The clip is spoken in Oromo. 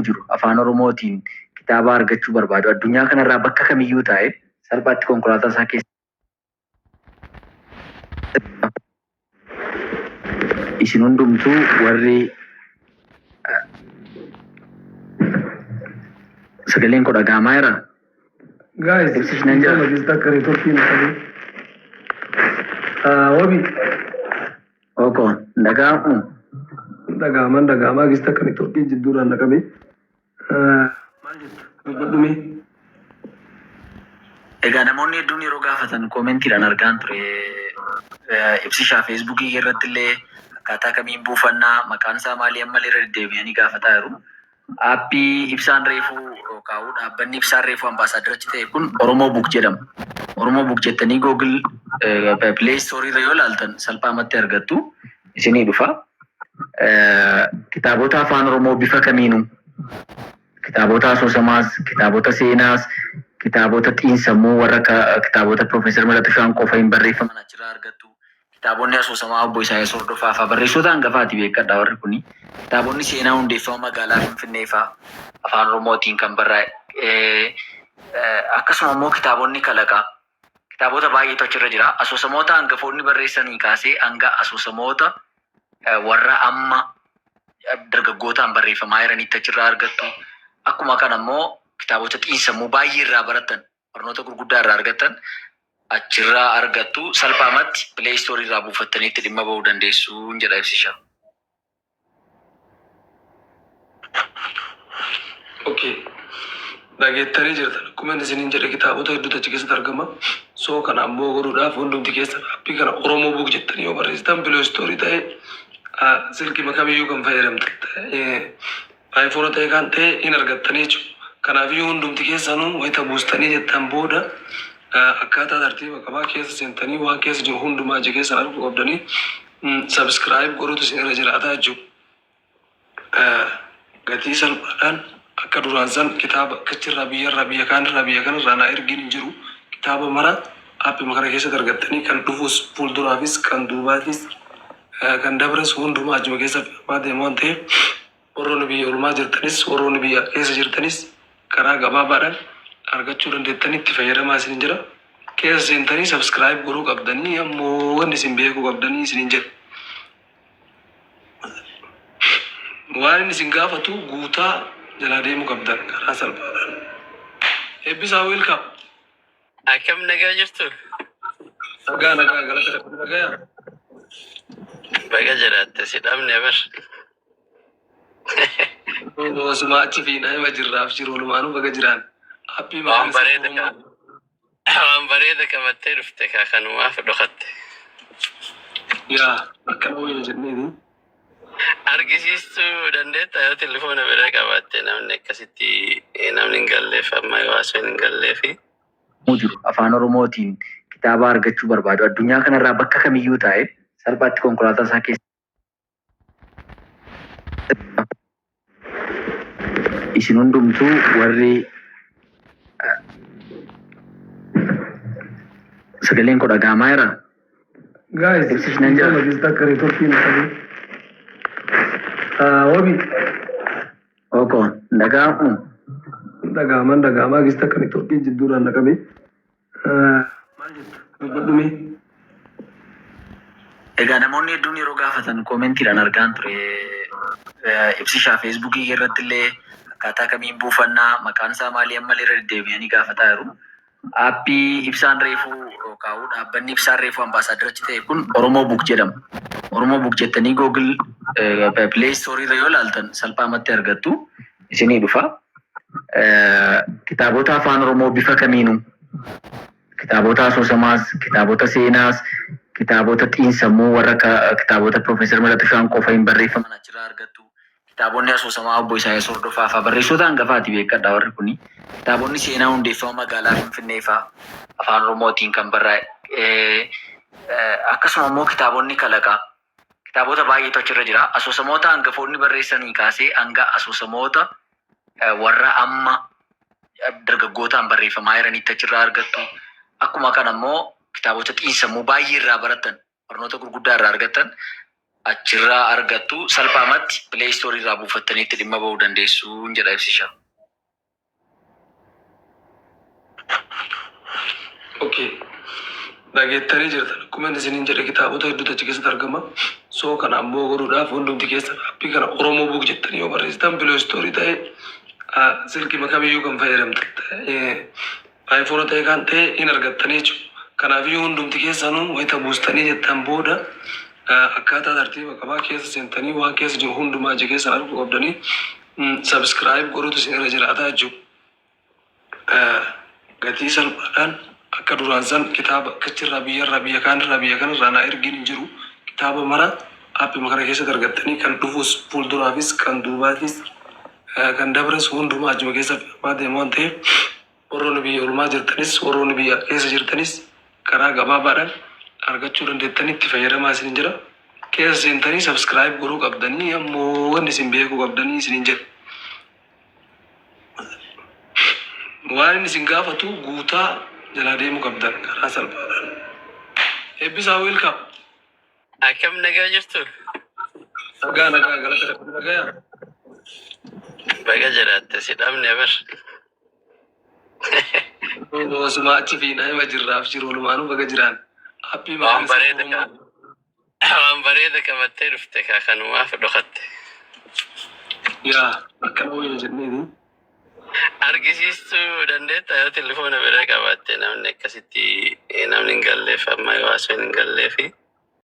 jiru afaan oromootiin kitaaba argachuu barbaadu addunyaa kanarraa bakka kamiyyuu taa'e salphaatti konkolaataa isaa keessa isin hundumtuu warri sagaleen koo dhaga'amaa jira. Guys, Ibsisnan jira. Magista kare Turkiin kare. Wabi. Oko dhaga'amu. Dhaga'amaa gista kare Turkiin jidduudhaan naqabe. Maal jettu? Dubbadhume. Egaa namoonni hedduun yeroo gaafatan koomentiidhaan argaan ture. Ibsishaa feesbuukii irratti illee akkaataa kamiin buufannaa maqaan isaa maalii ammallee irra deddeebi'anii gaafataa jiru. Aappii ibsaan reefuu kaa'uu dhaabbanni ibsaan reefuu ambaasaaddarachi ta'e kun Oromoo Book jedhama. Oromoo Book jettanii Google Play Store irra yoo ilaaltan salphaamatti argattu isinii dhufa. Kitaabota afaan Oromoo bifa kamiinuu kitaabota asoosamaas, kitaabota seenaas, kitaabota xiinsammuu warra kitaabota Profeesar Mulatuu Shaanqoo hin barreeffaman achirraa argattu. Kitaabonni asoosamaa obbo Isaayyaas Hordofaa fa'aa barreessota hangafaati beekadha warri kuni. Kitaabonni seenaa hundeeffama magaalaa Finfinnee fa'aa afaan Oromootiin kan barraa'e. Akkasuma immoo kitaabonni kalaqaa kitaabota baay'eetu achirra jira. Asoosamoota hangafoonni barreessanii kaasee hanga asoosamoota warra amma dargaggootaan barreeffamaa jiranitti achirraa argattu. Akkuma kana immoo kitaabota xiinsammuu baay'ee irraa baratan barnoota gurguddaa irraa argatan achirraa argattu salphaamatti Play Store irraa buufattanii itti dhimma ba'uu dandeessu jedha Ibsishaa. Okay. Dhageettanii jirtan akkuma isiniin jedhe kitaabota hedduutu achi keessatti argama. Soo kana ammoo godhuudhaaf hundumti keessa aappii kana Oromoo Book jettanii yoo barreessitan Play Store ta'e silkii kamiyyuu kan fayyadamtan iPhone ta'e kan ta'e hin argattanii jechuudha. Kanaafiyyuu hundumti keessanuu wayita buustanii jettan booda akkaataa tartiiba qabaa keessa seentanii waan keessa jiru hundumaa achi keessan arguu qabdanii subscribe godhutu isin irra jiraataa jechuudha. Gatii salphaadhaan akka duraan san kitaaba akkachirraa biyyarraa biyya kaanirraa biyya kanarraa naa ergiin hin jiru kitaaba mara aappii makana keessatti argattanii kan dhufus fuulduraafis kan duubaafis kan dabres hundumaa achuma keessa firmaa deemu waan ta'eef warroonni biyya oolmaa jirtanis warroonni biyya keessa jirtanis karaa gabaabaadhaan argachuu dandeettanii itti fayyadamaa isin jira. Keessa seentanii subscribe godhuu qabdanii ammoo wanni isin beekuu qabdanii isin jedha. Waan inni isin gaafatu guutaa jalaa deemuu qabdan karaa salphaadhaan. Eebbisaa welcome. Akkam nagaa jirtu? Nagaa galata nagaa. Baga jiraatte si dhabne bar. Osuma achi fi naima jirraaf jiru olumaanuu baga jiraan. Waan bareeda qabattee dhufte kanumaaf dhokatte. Yaa akkana wayna jenneeti. Argisiistuu dandeetta yoo telefoona bira qabatte namni akkasitti namni hin galleef amma yoo haasoo hin galleefi. Jiru afaan Oromootiin kitaaba argachuu barbaadu addunyaa kanarraa bakka kamiyyuu taa'e salphaatti konkolaataa isaa keessa isin hundumtuu warri sagaleen koo dhaga'amaa jira. Guys, Ibsisnan jira. Magista kare Turkiin kare. Wabi. Oko dhaga'amu. Dhaga'amaa gista kare Turkiin jidduudhaan naqabe. Maal jettu? Dubbadhume. Egaa namoonni hedduun yeroo gaafatan koomentiidhaan argaan ture. Ibsishaa feesbuukii irratti illee akkaataa kamiin buufannaa maqaan isaa maalii ammallee irra deddeebi'anii gaafataa jiru. Aappii ibsaan reefuu kaa'uu dhaabbanni ibsaan reefuu ambaasaaddarachi ta'e kun Oromoo Book jedhama. Oromoo Book jettanii Google Play Store irra yoo ilaaltan salphaamatti argattu isinii dhufa. Kitaabota afaan Oromoo bifa kamiinuu kitaabota asoosamaas, kitaabota seenaas, kitaabota xiinsammuu warra kitaabota Profeesar Mulatuu Shaanqoo hin barreeffaman achirraa argattu. Kitaabonni asoosamaa obbo Isaayyaas Hordofaa fa'aa barreessota hangafaati beekadha warri kuni. Kitaabonni seenaa hundeeffama magaalaa Finfinnee fa'aa afaan Oromootiin kan barraa'e. Akkasuma immoo kitaabonni kalaqaa kitaabota baay'eetu achirra jira. Asoosamoota hangafoonni barreessanii kaasee hanga asoosamoota warra amma dargaggootaan barreeffamaa jiranitti achirraa argattu. Akkuma kana immoo kitaabota xiinsammuu baay'ee irraa baratan barnoota gurguddaa irraa argatan achirraa argattu salphaamatti Play Store irraa buufattanii itti dhimma ba'uu dandeessu jedha ibsisha. Okay. Dhageettanii jirtan akkuma isiniin jedhe kitaabota hedduutu achi keessatti argama. Soo kana ammoo godhuudhaaf hundumti keessan aappii kana Oromoo Book jettanii yoo barreessitan Play Store ta'e silkii kamiyyuu kan fayyadamtan ta'e iPhone ta'e kan ta'e hin argattanii jechuudha. Kanaafiyyuu hundumti keessanuu wayita buustanii jettan booda akkaataa tartiiba qabaa keessa seentanii waan keessa jiru hundumaa achi keessan arguu qabdanii subscribe godhutu isin irra jiraataa jechuudha. Gatii salphaadhaan akka duraan san kitaaba akkachirraa biyya kaanirraa biyya kanarraa naa ergiin hin jiru kitaaba mara aappii kana keessatti argattanii kan dhufus fuulduraafis kan duubaafis kan dabres hundumaa achuma keessa filmaa deemu waan ta'eef warroonni biyya oolmaa jirtanis warroonni biyya keessa jirtanis karaa gabaabaadhaan argachuu dandeettanii itti fayyadamaa isin jira. Keessa seentanii subscribe godhuu qabdanii ammoo wanni isin beekuu qabdanii isin jedha. Waan isin gaafatu guutaa jalaa deemuu qabdan karaa salphaadhaan. Eebbisaa welcome. Akkam nagaa jirtu? Nagaa galata nagaa. Baga jiraatte si dhabne bar. Osuma achi fi nama jirraaf jiru olumaanuu baga jiraan. Aappii Waan bareeda qabattee dhufte kanumaaf dhokatte. Yaa akkana wayya jenneeti. Argisiistuu dandeetta yoo telefoona bira qabaatte namni akkasitti namni hin galleef amma yoo haasoo hin galleefi